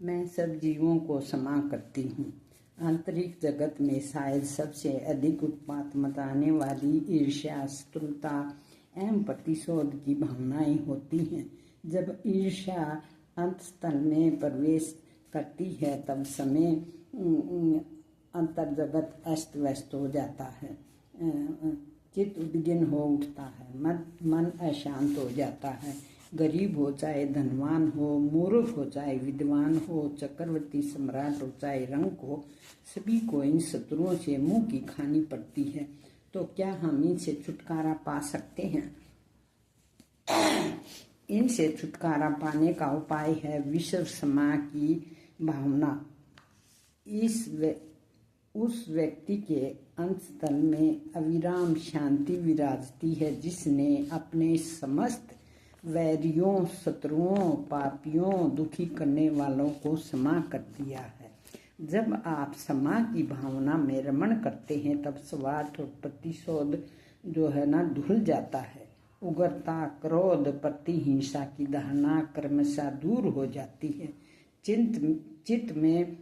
मैं सब जीवों को क्षमा करती हूँ। आंतरिक जगत में शायद सबसे अधिक उत्पात मचाने वाली ईर्ष्या, स्थूलता एवं प्रतिशोध की भावनाएं होती हैं। जब ईर्ष्या अंतस्तल में प्रवेश करती है तब समय अंतर जगत अस्त व्यस्त हो जाता है। चित्त उद्विग्न हो उठता है, मन अशांत हो जाता है। गरीब हो चाहे धनवान हो, मूर्ख हो चाहे विद्वान हो, चक्रवर्ती सम्राट हो चाहे रंक हो, सभी को इन शत्रुओं से मुंह की खानी पड़ती है। तो क्या हम इनसे छुटकारा पा सकते हैं? इनसे छुटकारा पाने का उपाय है विश्व क्षमा की भावना। उस व्यक्ति के अंतस्तल में अविराम शांति विराजती है जिसने अपने समस्त वैरियों, शत्रुओं, पापियों, दुखी करने वालों को क्षमा कर दिया है। जब आप क्षमा की भावना में रमण करते हैं तब स्वार्थ और प्रतिशोध जो है ना धुल जाता है। उग्रता, क्रोध, प्रतिहिंसा की धारणा क्रमशः दूर हो जाती है। चित्त में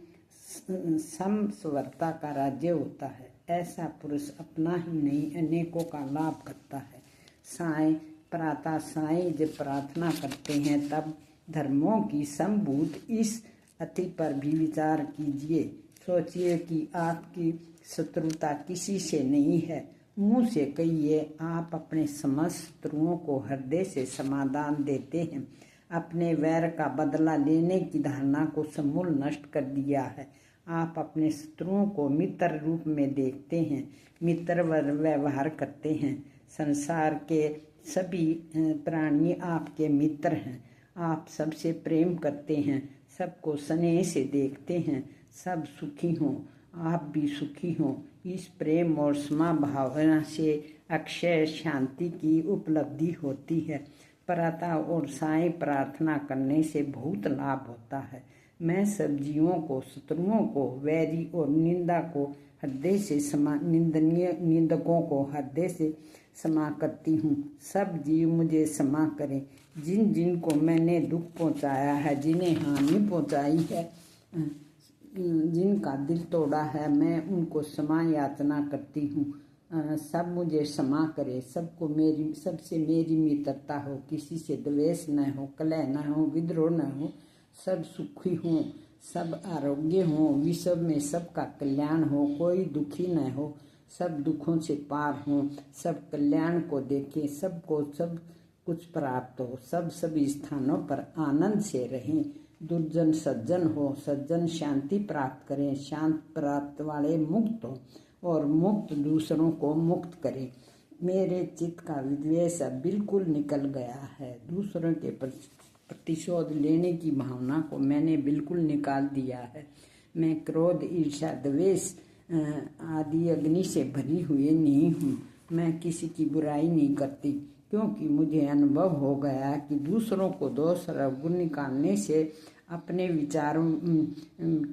समस्वरता का राज्य होता है। ऐसा पुरुष अपना ही नहीं अनेकों का लाभ करता है। प्रातः साईं जब प्रार्थना करते हैं तब धर्मों की संभूत इस अति पर भी विचार कीजिए। सोचिए कि आपकी शत्रुता किसी से नहीं है। मुंह से कहिए, आप अपने समस्त शत्रुओं को हृदय से समाधान देते हैं। अपने वैर का बदला लेने की धारणा को समूल नष्ट कर दिया है। आप अपने शत्रुओं को मित्र रूप में देखते हैं, मित्र व्यवहार करते हैं। संसार के सभी प्राणी आपके मित्र हैं। आप सबसे प्रेम करते हैं, सबको स्नेह से देखते हैं। सब सुखी हों, आप भी सुखी हों। इस प्रेम और क्षमा भावना से अक्षय शांति की उपलब्धि होती है। प्रातः और सायं प्रार्थना करने से बहुत लाभ होता है। मैं सब जीवों को, शत्रुओं को, वैरी और निंदा को हृदय से निंदकों को हृदय से क्षमा करती हूँ। सब जीव मुझे क्षमा करें। जिन जिन को मैंने दुख पहुँचाया है, जिन्हें हानि पहुँचाई है, जिनका दिल तोड़ा है, मैं उनको क्षमा याचना करती हूँ। सब मुझे क्षमा करे। सबको सबसे मेरी मित्रता हो, किसी से द्वेष न हो, कलह न हो, विद्रोह न हो। सब सुखी हों, सब आरोग्य हों, विश्व में सबका कल्याण हो, कोई दुखी न हो, सब दुखों से पार हों, सब कल्याण को देखें, सबको सब कुछ प्राप्त हो, सब सभी स्थानों पर आनंद से रहें। दुर्जन सज्जन हो, सज्जन शांति प्राप्त करें, शांत प्राप्त वाले मुक्त हो और मुक्त दूसरों को मुक्त करें। मेरे चित्त का विद्वेष अब बिल्कुल निकल गया है। दूसरों के प्रतिशोध लेने की भावना को मैंने बिल्कुल निकाल दिया है। मैं क्रोध, ईर्ष्या, द्वेष आदि अग्नि से भरी हुई नहीं हूँ। मैं किसी की बुराई नहीं करती, क्योंकि मुझे अनुभव हो गया कि दूसरों को दोष और अवगुण निकालने से अपने विचारों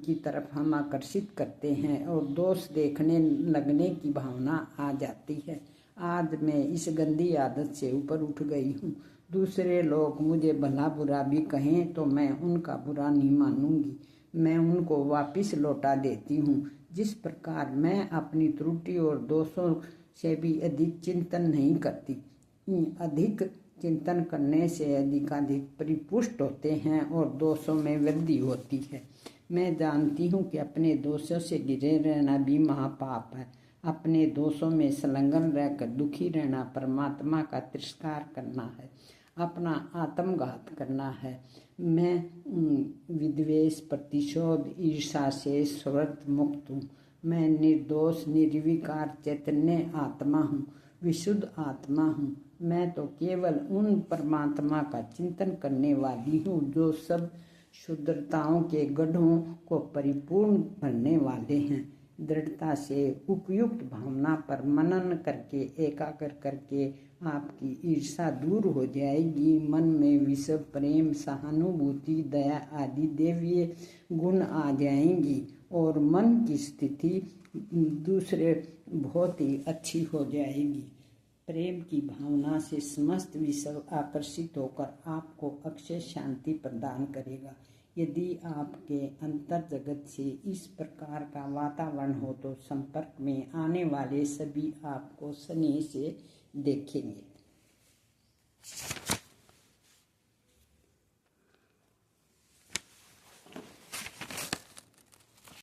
की तरफ हम आकर्षित करते हैं और दोष देखने लगने की भावना आ जाती है। आज मैं इस गंदी आदत से ऊपर उठ गई हूँ। दूसरे लोग मुझे भला बुरा भी कहें तो मैं उनका बुरा नहीं मानूंगी। मैं उनको वापस लौटा देती हूँ। जिस प्रकार मैं अपनी त्रुटि और दोषों से भी अधिक चिंतन नहीं करती। अधिक चिंतन करने से अधिकाधिक परिपुष्ट होते हैं और दोषों में वृद्धि होती है। मैं जानती हूँ कि अपने दोषों से घिरे रहना भी महापाप है। अपने दोषों में संलग्न रहकर दुखी रहना परमात्मा का तिरस्कार करना है, अपना आत्मघात करना है। मैं विद्वेष, प्रतिशोध, ईर्ष्या से सर्वत्र मुक्त हूँ। मैं निर्दोष, निर्विकार चैतन्य आत्मा हूँ, विशुद्ध आत्मा हूँ। मैं तो केवल उन परमात्मा का चिंतन करने वाली हूँ जो सब शुद्धताओं के गड्ढों को परिपूर्ण भरने वाले हैं। दृढ़ता से उपयुक्त भावना पर मनन करके, एकाग्र करके आपकी ईर्ष्या दूर हो जाएगी। मन में विश्व प्रेम, सहानुभूति, दया आदि दैवीय गुण आ जाएंगी और मन की स्थिति दूसरे बहुत ही अच्छी हो जाएगी। प्रेम की भावना से समस्त विश्व आकर्षित होकर आपको अक्षय शांति प्रदान करेगा। यदि आपके अंतर जगत से इस प्रकार का वातावरण हो तो संपर्क में आने वाले सभी आपको स्नेह से देखेंगे।